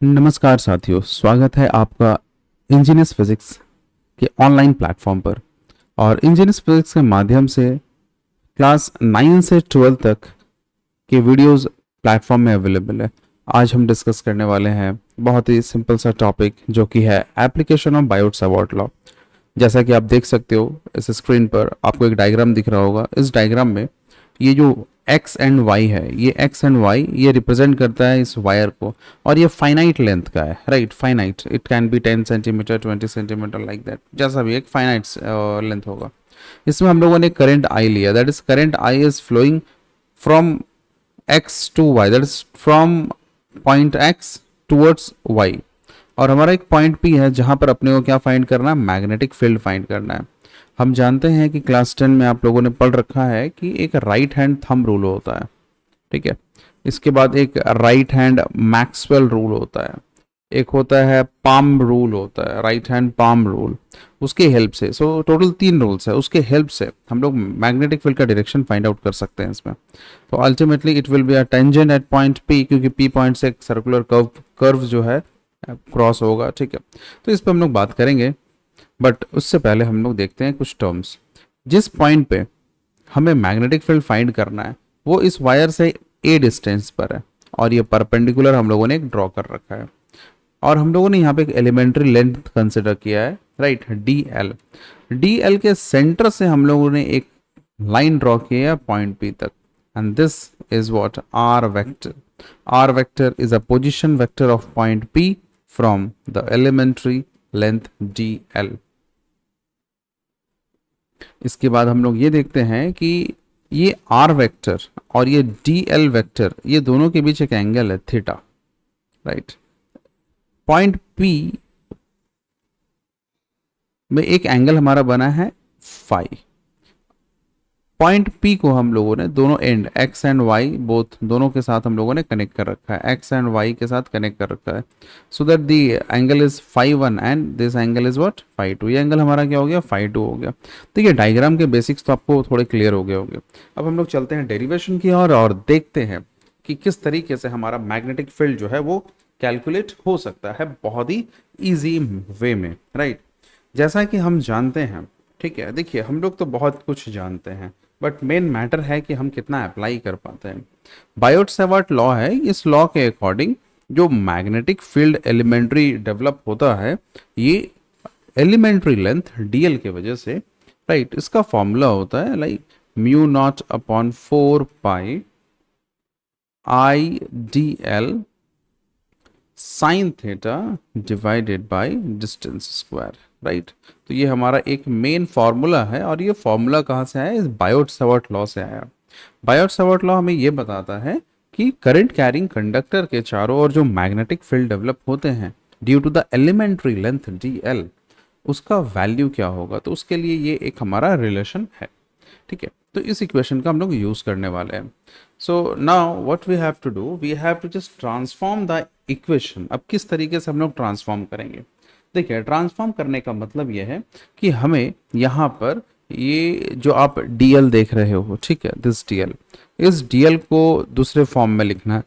नमस्कार साथियों, स्वागत है आपका इंजीनियर्स फिजिक्स के ऑनलाइन प्लेटफॉर्म पर। और इंजीनियर्स फिजिक्स के माध्यम से क्लास 9 से 12 तक के वीडियोस प्लेटफॉर्म में अवेलेबल है। आज हम डिस्कस करने वाले हैं बहुत ही सिंपल सा टॉपिक, जो कि है एप्लीकेशन ऑफ बायोट-सावर्ट लॉ। जैसा कि आप देख सकते हो इस स्क्रीन पर, आपको एक डायग्राम दिख रहा होगा। इस डायग्राम में ये जो एक्स एंड वाई है, ये एक्स एंड वाई ये रिप्रेजेंट करता है इस वायर को, और ये फाइनाइट लेंथ का है, right. Finite, it can be 10 centimetre, 20 centimetre, like that, जैसा भी एक फाइनाइट लेंथ होगा। इसमें हम लोगों ने करंट आई लिया, that is current I is flowing from X to Y, that is from point X towards Y. और हमारा एक पॉइंट पी है जहां पर अपने को क्या फाइंड करना है, मैग्नेटिक फील्ड फाइंड करना है। हम जानते हैं कि क्लास 10 में आप लोगों ने पढ़ रखा है कि एक राइट हैंड थंब रूल होता है, ठीक है। इसके बाद एक राइट हैंड मैक्सवेल रूल होता है, एक होता है पाम रूल होता है, राइट हैंड पाम रूल। उसके हेल्प से, सो टोटल 3 रूल्स है, उसके हेल्प से हम लोग मैग्नेटिक फील्ड का डायरेक्शन फाइंड आउट कर सकते हैं इसमें। तो ultimately it will be a tangent at point P, क्योंकि पी पॉइंट से एक सर्कुलर कर्व जो है क्रॉस होगा, ठीक है। तो इस पर हम लोग बात करेंगे, बट उससे पहले हम लोग देखते हैं कुछ टर्म्स। जिस पॉइंट पे हमें मैग्नेटिक फील्ड फाइंड करना है वो इस वायर से ए डिस्टेंस पर है, और ये परपेंडिकुलर हम लोगों ने एक ड्रॉ कर रखा है। और हम लोगों ने यहाँ पे एक एलिमेंट्री लेंथ कंसिडर किया है, right, D L. D L के सेंटर से हम लोगों ने एक लाइन ड्रॉ किया है पॉइंट पी तक, and this is what R vector. R vector is a position vector of point P from the elementary length D L. इसके बाद हम लोग ये देखते हैं कि ये आर वेक्टर और ये डी एल वेक्टर, ये दोनों के बीच एक एंगल है थीटा, राइट। पॉइंट पी में एक एंगल हमारा बना है फाई। पॉइंट पी को हम लोगों ने दोनों end X and Y both दोनों के साथ हम लोगों ने कनेक्ट कर रखा है, एक्स एंड वाई के साथ कनेक्ट कर रखा है, so that the angle is phi one and this angle is what phi two. ये एंगल हमारा क्या हो गया, फाई टू हो गया। देखिए डायग्राम के बेसिक्स तो आपको थोड़े क्लियर हो गए होंगे। अब हम लोग चलते हैं डेरिवेशन की ओर और देखते हैं कि किस तरीके से हमारा मैग्नेटिक फील्ड जो है वो कैलकुलेट हो सकता है बहुत ही ईजी वे में, राइट। जैसा कि हम जानते हैं, ठीक है, देखिए हम लोग तो बहुत कुछ जानते हैं, बट मेन मैटर है कि हम कितना अप्लाई कर पाते हैं। बायोट-सावर्ट लॉ है, इस लॉ के अकॉर्डिंग जो मैग्नेटिक फील्ड एलिमेंट्री डेवलप होता है, ये एलिमेंट्री लेंथ डीएल के वजह से, राइट, इसका फॉर्मूला होता है like mu not upon 4 pi I D L sine theta divided by distance square, right. तो ये हमारा एक मेन फार्मूला है, और ये फार्मूला कहाँ से आया, इस बायोट-सावर्ट लॉ से आया। बायोट-सावर्ट लॉ हमें ये बताता है कि करंट कैरिंग कंडक्टर के चारों ओर जो मैग्नेटिक फील्ड डेवलप होते हैं due to the elementary length D L, उसका वैल्यू क्या होगा। तो उसके लिए ये एक हमारा रिलेशन है, ठीक है। तो इस इक्वेशन का हम लोग यूज करने वाले हैं। So now what we have to do, we have to just transform the equation. अब किस तरीके से हम लोग ट्रांसफॉर्म करेंगे, देखिए ट्रांसफॉर्म करने का मतलब यह है कि हमें यहाँ पर ये जो आप dl देख रहे हो, ठीक है, दिस dl, इस dl को दूसरे फॉर्म में लिखना है,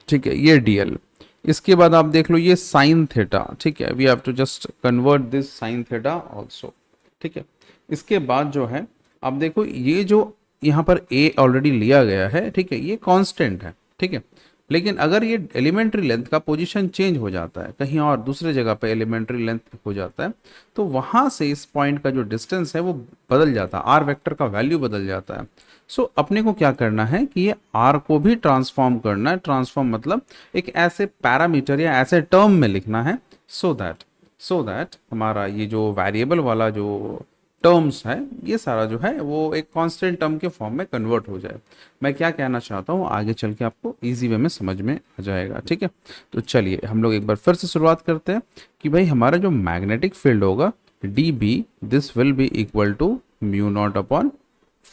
ठीक है, ये dl। इसके बाद आप देख लो ये साइन थीटा, ठीक है, we have to just convert this sine theta also, ठीक है। इसके बाद जो है आप देखो ये जो यहाँ पर a ऑलरेडी लिया गया है, ठीक है, ये कांस्टेंट है, ठीक है। लेकिन अगर ये एलिमेंट्री लेंथ का पोजीशन चेंज हो जाता है, कहीं और दूसरे जगह पे एलिमेंट्री लेंथ हो जाता है, तो वहां से इस पॉइंट का जो डिस्टेंस है वो बदल जाता है, आर वेक्टर का वैल्यू बदल जाता है। सो अपने को क्या करना है कि ये आर को भी ट्रांसफॉर्म करना है। ट्रांसफॉर्म मतलब एक ऐसे पैरामीटर या ऐसे टर्म में लिखना है, सो दैट हमारा ये जो वेरिएबल वाला जो टर्म्स है, ये सारा जो है वो एक कांस्टेंट टर्म के फॉर्म में कन्वर्ट हो जाए। मैं क्या कहना चाहता हूँ आगे चल के आपको इजी वे में समझ में आ जाएगा, ठीक है। तो चलिए हम लोग एक बार फिर से शुरुआत करते हैं कि भाई हमारा जो मैग्नेटिक फील्ड होगा D B, this will be equal to mu not upon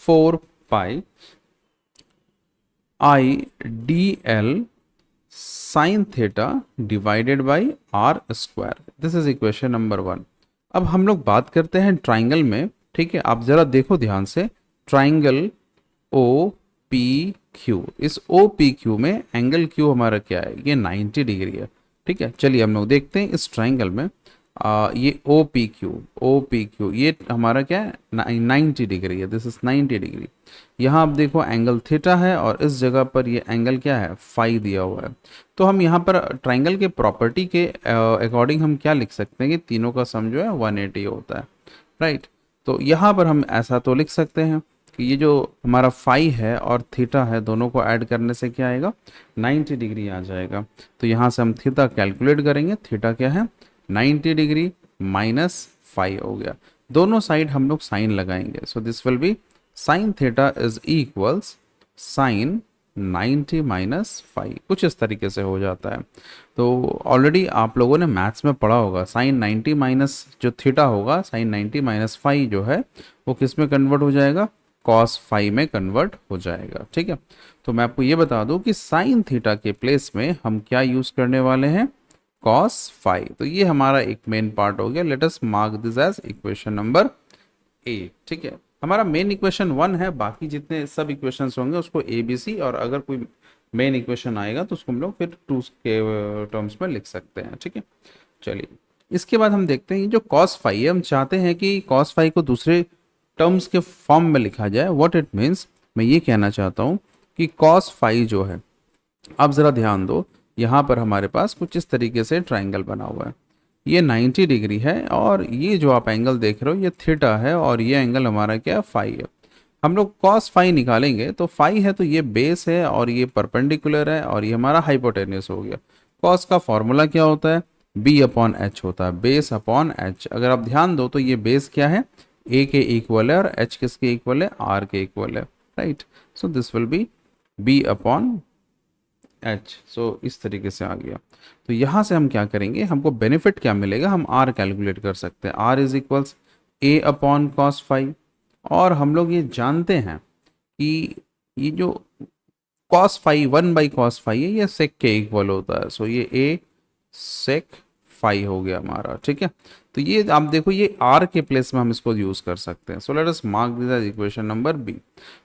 4 pi I D L sine theta divided by R square. This is equation number 1। अब हम लोग बात करते हैं ट्राइंगल में, ठीक है। आप जरा देखो ध्यान से, ट्राइंगल ओ पी क्यू, इस ओ पी क्यू में एंगल क्यू हमारा क्या है, ये 90 डिग्री है, ठीक है, चलिए हम लोग देखते हैं इस ट्राइंगल में ये ओ पी क्यू ये हमारा क्या है 90 डिग्री है, दिस इज 90 डिग्री। यहाँ आप देखो एंगल थीटा है और इस जगह पर ये एंगल क्या है फाई दिया हुआ है। तो हम यहाँ पर ट्राइंगल के प्रॉपर्टी के अकॉर्डिंग हम क्या लिख सकते हैं कि तीनों का सम जो है 180 होता है, राइट। तो यहाँ पर हम ऐसा तो लिख सकते हैं कि ये जो हमारा फाई है और थीटा है दोनों को ऐड करने से क्या आएगा 90 डिग्री आ जाएगा। तो यहाँ से हम थीटा कैलकुलेट करेंगे, थीटा क्या है 90 डिग्री माइनस फाई हो गया। दोनों साइड हम लोग साइन लगाएंगे, so this will be sine theta is equals sine 90 minus five, कुछ इस तरीके से हो जाता है। तो ऑलरेडी आप लोगों ने मैथ्स में पढ़ा होगा साइन 90 माइनस जो थीटा होगा साइन 90 माइनस फाइव जो है वो किस में कन्वर्ट हो जाएगा कॉस फाइव में कन्वर्ट हो जाएगा, ठीक है। तो मैं आपको ये बता दूं कि साइन थीटा के प्लेस में हम क्या यूज करने वाले हैं कॉस फाइव। तो ये हमारा एक मेन पार्ट हो गया, let us mark this as equation number A, ठीक है। हमारा मेन इक्वेशन 1 है, बाकी जितने सब इक्वेशंस होंगे उसको ए बी सी, और अगर कोई मेन इक्वेशन आएगा तो उसको हम लोग फिर 2 के टर्म्स में लिख सकते हैं, ठीक है। चलिए इसके बाद हम देखते हैं जो कॉस फाई है, हम चाहते हैं कि कॉस फाई को दूसरे टर्म्स के फॉर्म में लिखा जाए। व्हाट इट मीन्स, मैं ये कहना चाहता हूँ कि कॉस फाई जो है, अब ज़रा ध्यान दो, यहाँ पर हमारे पास कुछ इस तरीके से ट्राइंगल बना हुआ है, ये 90 डिग्री है और ये जो आप एंगल देख रहे हो ये थीटा है और ये एंगल हमारा क्या है फाई है। हम लोग कॉस फाई निकालेंगे तो फाई है तो ये बेस है और ये परपेंडिकुलर है और ये हमारा हाइपोटेन्यूस हो गया। कॉस का फॉर्मूला क्या होता है बी अपॉन एच होता है, बेस अपॉन एच। अगर आप ध्यान दो तो ये बेस क्या है ए के इक्वल है और एच किसके इक्वल है आर के इक्वल है, right. So this will be B upon H. सो इस तरीके से आ गया। तो यहाँ से हम क्या करेंगे, हमको बेनिफिट क्या मिलेगा, हम आर कैलकुलेट कर सकते हैं, R is equals A upon cos five. और हम लोग ये जानते हैं कि ये जो कॉस फाइव 1/cos फाइव है ये सेक के इक्वल होता है। सो ये ए सेक फाइव हो गया हमारा, ठीक है। तो ये आप देखो ये आर के प्लेस में हम इसको यूज कर सकते हैं। So let us mark this as equation number B.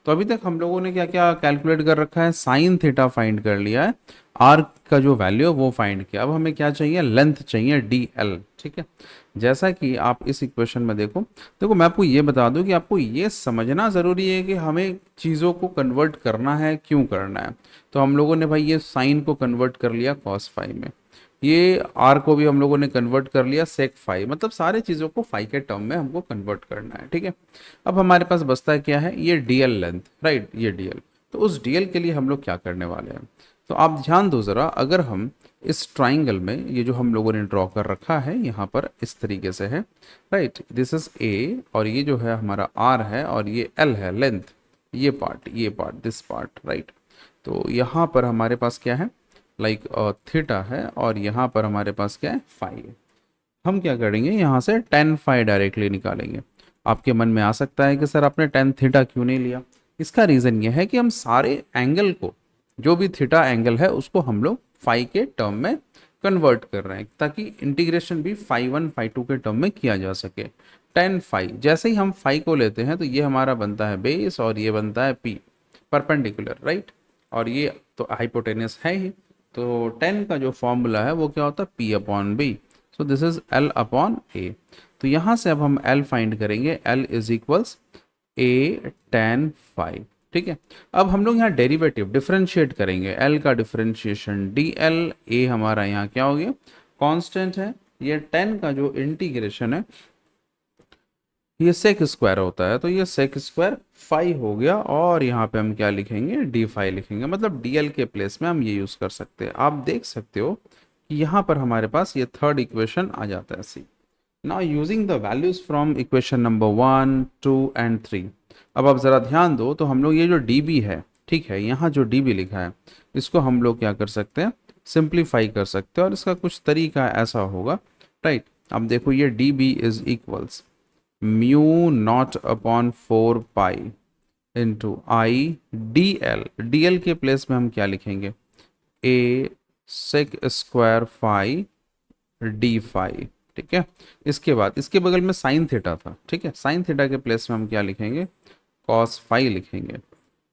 तो अभी तक हम लोगों ने क्या क्या कैलकुलेट कर रखा है, साइन थीटा फाइंड कर लिया है, आर का जो वैल्यू है वो फाइंड किया। अब हमें क्या चाहिए, लेंथ चाहिए डी एल, ठीक है। जैसा कि आप इस इक्वेशन में देखो, देखो मैं आपको ये बता दूं कि आपको ये समझना ज़रूरी है कि हमें चीज़ों को कन्वर्ट करना है, क्यों करना है। तो हम लोगों ने भाई ये साइन को कन्वर्ट कर लिया कॉस फाइव में, ये आर को भी हम लोगों ने कन्वर्ट कर लिया सेक फाइव, मतलब सारे चीज़ों को फाइव के टर्म में हमको कन्वर्ट करना है, ठीक है। अब हमारे पास बचता है क्या है, ये डीएल लेंथ, राइट, ये डीएल। तो उस डीएल के लिए हम लोग क्या करने वाले हैं, तो आप ध्यान दो ज़रा, अगर हम इस ट्राइंगल में ये जो हम लोगों ने ड्रॉ कर रखा है यहाँ पर इस तरीके से है, राइट, दिस इज ए और ये जो है हमारा आर है और ये एल है लेंथ, ये पार्ट दिस पार्ट, राइट। तो यहाँ पर हमारे पास क्या है लाइक थीटा है और यहाँ पर हमारे पास क्या है फाई है। हम क्या करेंगे यहाँ से टेन फाई डायरेक्टली निकालेंगे। आपके मन में आ सकता है कि सर आपने टेन थीटा क्यों नहीं लिया, इसका रीज़न ये है कि हम सारे एंगल को, जो भी थीटा एंगल है उसको हम लोग फाई के टर्म में कन्वर्ट कर रहे हैं ताकि इंटीग्रेशन भी फाई वन फाई टू के टर्म में किया जा सके। टेन फाई, जैसे ही हम फाई को लेते हैं तो ये हमारा बनता है बेस और ये बनता है पी परपेंडिकुलर, राइट, और ये तो हाइपोटेनस है ही। तो टेन का जो फॉर्मूला है वो क्या होता है P upon B, so this is L upon A. तो यहाँ से अब हम एल फाइंड करेंगे, L is equals A ten five, ठीक है। अब हम लोग यहाँ डेरिवेटिव डिफरेंशिएट करेंगे, एल का डिफरेंशिएशन डी एल, ए हमारा यहाँ क्या हो गया कांस्टेंट है, ये टेन का जो इंटीग्रेशन है ये सेक स्क्वायर होता है, तो ये सेक स्क्वायर फाइव हो गया और यहाँ पे हम क्या लिखेंगे डी फाइव लिखेंगे, मतलब डी एल के प्लेस में हम ये यूज कर सकते हैं। आप देख सकते हो कि यहाँ पर हमारे पास ये थर्ड इक्वेशन आ जाता है C. Now using the values from equation number 1, 2 and 3। अब आप ज़रा ध्यान दो तो हम लोग ये जो डी बी है, ठीक है, यहाँ जो डी बी लिखा है इसको हम लोग क्या कर सकते हैं सिंप्लीफाई कर सकते हैं और इसका कुछ तरीका ऐसा होगा, राइट। अब देखो ये D B is equals mu not upon 4 pi into I D L, D L के प्लेस में हम क्या लिखेंगे A sec square phi D phi, ठीक है। इसके बाद इसके बगल में साइन थीटा था, ठीक है, साइन थीटा के प्लेस में हम क्या लिखेंगे कॉस फाई लिखेंगे,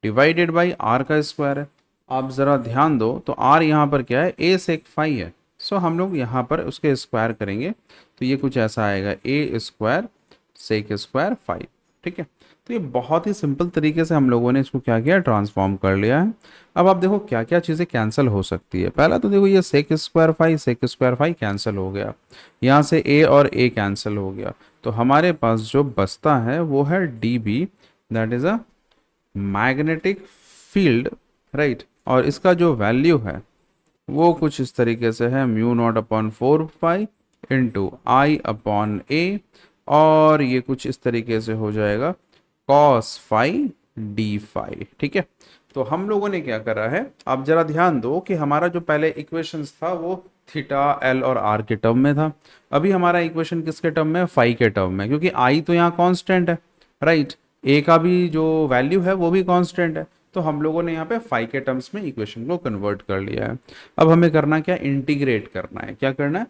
डिवाइडेड बाई आर का स्क्वायर है। आप ज़रा ध्यान दो तो आर यहाँ पर क्या है ए सेक फाई है, सो हम लोग यहाँ पर उसके स्क्वायर करेंगे तो ये कुछ ऐसा आएगा ए स्क्वायर सेक स्क्वायर 5। ठीक है, तो ये बहुत ही सिंपल तरीके से हम लोगों ने इसको क्या किया, ट्रांसफॉर्म कर लिया है। अब आप देखो क्या क्या चीज़ें कैंसिल हो सकती है। पहला तो देखो ये सेक स्क्वायर 5 कैंसिल हो गया, यहाँ से ए और ए कैंसिल हो गया, तो हमारे पास जो बचता है वो है D B, that is a magnetic field, right. और इसका जो वैल्यू है वो कुछ इस तरीके से है mu not upon 4 pi into I upon A, और ये कुछ इस तरीके से हो जाएगा कॉस फाई डी फाई। ठीक है, तो हम लोगों ने क्या करा है, आप जरा ध्यान दो कि हमारा जो पहले इक्वेशंस था वो थीटा एल और आर के टर्म में था, अभी हमारा इक्वेशन किसके टर्म में, फाई के टर्म में, क्योंकि आई तो यहाँ कांस्टेंट है, राइट। ए का भी जो वैल्यू है वो भी कांस्टेंट है, तो हम लोगों ने यहाँ पे फाई के टर्म्स में इक्वेशन को कन्वर्ट कर लिया है। अब हमें करना क्या, इंटीग्रेट करना है। क्या करना है,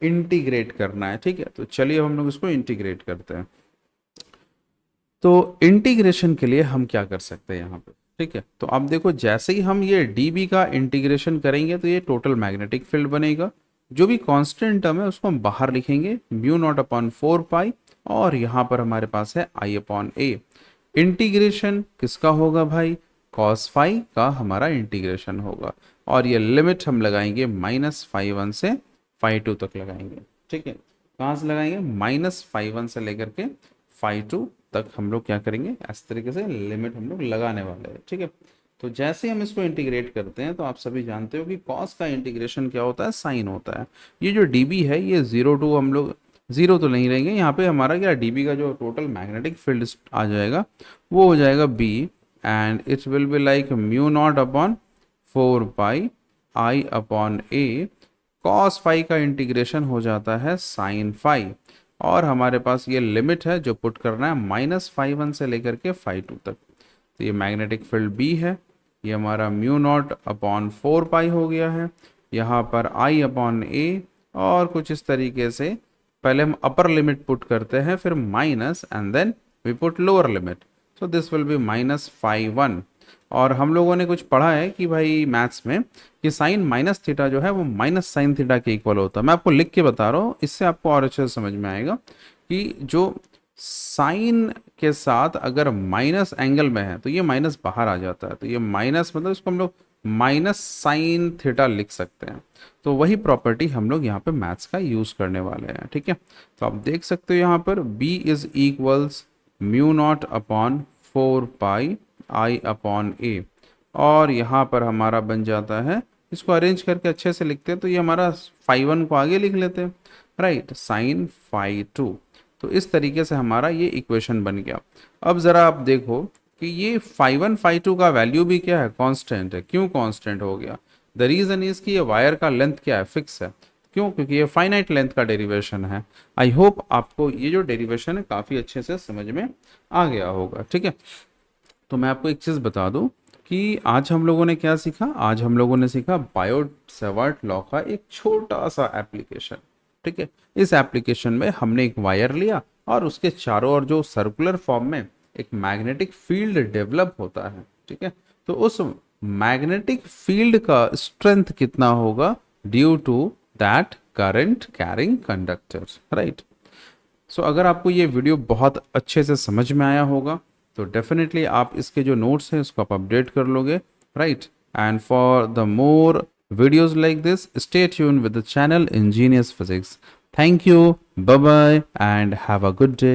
इंटीग्रेट करना है। ठीक है, तो चलिए हम लोग इसको इंटीग्रेट करते हैं। तो इंटीग्रेशन के लिए हम क्या कर सकते हैं यहाँ पे, ठीक है, तो आप देखो जैसे ही हम ये डी का इंटीग्रेशन करेंगे तो ये टोटल मैग्नेटिक फील्ड बनेगा। जो भी कांस्टेंट टर्म है उसको हम बाहर लिखेंगे, म्यू नॉट अपॉन 4 पाई, और यहाँ पर हमारे पास है आई अपॉन ए। इंटीग्रेशन किसका होगा भाई, कॉस फाई का हमारा इंटीग्रेशन होगा, और ये लिमिट हम लगाएंगे -φ1 से φ2 तक लगाएंगे। ठीक है, कहाँ से लगाएंगे, -φ1 से लेकर के φ2 तक हम लोग क्या करेंगे, इस तरीके से लिमिट हम लोग लगाने वाले हैं। ठीक है, तो जैसे हम इसको इंटीग्रेट करते हैं तो आप सभी जानते हो कि कॉस का इंटीग्रेशन क्या होता है, साइन होता है। ये जो डीबी है ये 0 हम लोग जीरो तो नहीं रहेंगे, यहाँ पे हमारा क्या डीबी का जो टोटल मैग्नेटिक फील्ड आ जाएगा वो हो जाएगा B, and it will be like mu not upon 4 pi I upon A, cos phi का इंटीग्रेशन हो जाता है साइन फाई, और हमारे पास ये लिमिट है जो पुट करना है -φ1 से लेकर के φ2 तक। तो ये मैग्नेटिक फील्ड बी है, ये हमारा म्यू नॉट अपॉन 4 पाई हो गया है, यहाँ पर आई अपॉन ए, और कुछ इस तरीके से पहले हम अपर लिमिट पुट करते हैं, फिर minus, and then we put lower limit, so this will be -φ1। और हम लोगों ने कुछ पढ़ा है कि भाई मैथ्स में कि साइन माइनस थीटा जो है वो माइनस साइन थीटा के इक्वल होता है। मैं आपको लिख के बता रहा हूँ, इससे आपको और अच्छे से समझ में आएगा कि जो साइन के साथ अगर माइनस एंगल में है तो ये माइनस बाहर आ जाता है, तो ये माइनस मतलब इसको हम लोग माइनस साइन थीटा लिख सकते हैं। तो वही प्रॉपर्टी हम लोग यहाँ पे मैथ्स का यूज करने वाले हैं। ठीक है, तो आप देख सकते हो यहाँ पर b is equals mu not upon 4 pi I upon A, और यहाँ पर हमारा बन जाता है, इसको अरेंज करके अच्छे से लिखते हैं तो ये हमारा φ1 को आगे लिख लेते हैं, राइट, साइन φ2। तो इस तरीके से हमारा ये इक्वेशन बन गया। अब ज़रा आप देखो कि ये φ1 φ2 का वैल्यू भी क्या है, कांस्टेंट है। क्यों कांस्टेंट हो गया, द रीज़न इज़ कि ये वायर का लेंथ क्या है, फिक्स है। क्यों, क्योंकि ये फाइनाइट लेंथ का डेरिवेशन है। आई होप आपको ये जो डेरिवेशन है काफ़ी अच्छे से समझ में आ गया होगा। ठीक है, तो मैं आपको एक चीज़ बता दूं कि आज हम लोगों ने क्या सीखा, आज हम लोगों ने सीखा बायोट सेवर्ट लॉ का एक छोटा सा एप्लीकेशन। ठीक है, इस एप्लीकेशन में हमने एक वायर लिया और उसके चारों ओर जो सर्कुलर फॉर्म में एक मैग्नेटिक फील्ड डेवलप होता है। ठीक है, तो उस मैग्नेटिक फील्ड का स्ट्रेंथ कितना होगा due to that current carrying conductor, right. So अगर आपको ये वीडियो बहुत अच्छे से समझ में आया होगा तो डेफिनेटली आप इसके जो नोट्स हैं उसको आप अपडेट कर लोगे, right. And for the more videos like this stay tune with the channel engineers physics. Thank you, bye bye and have a good day.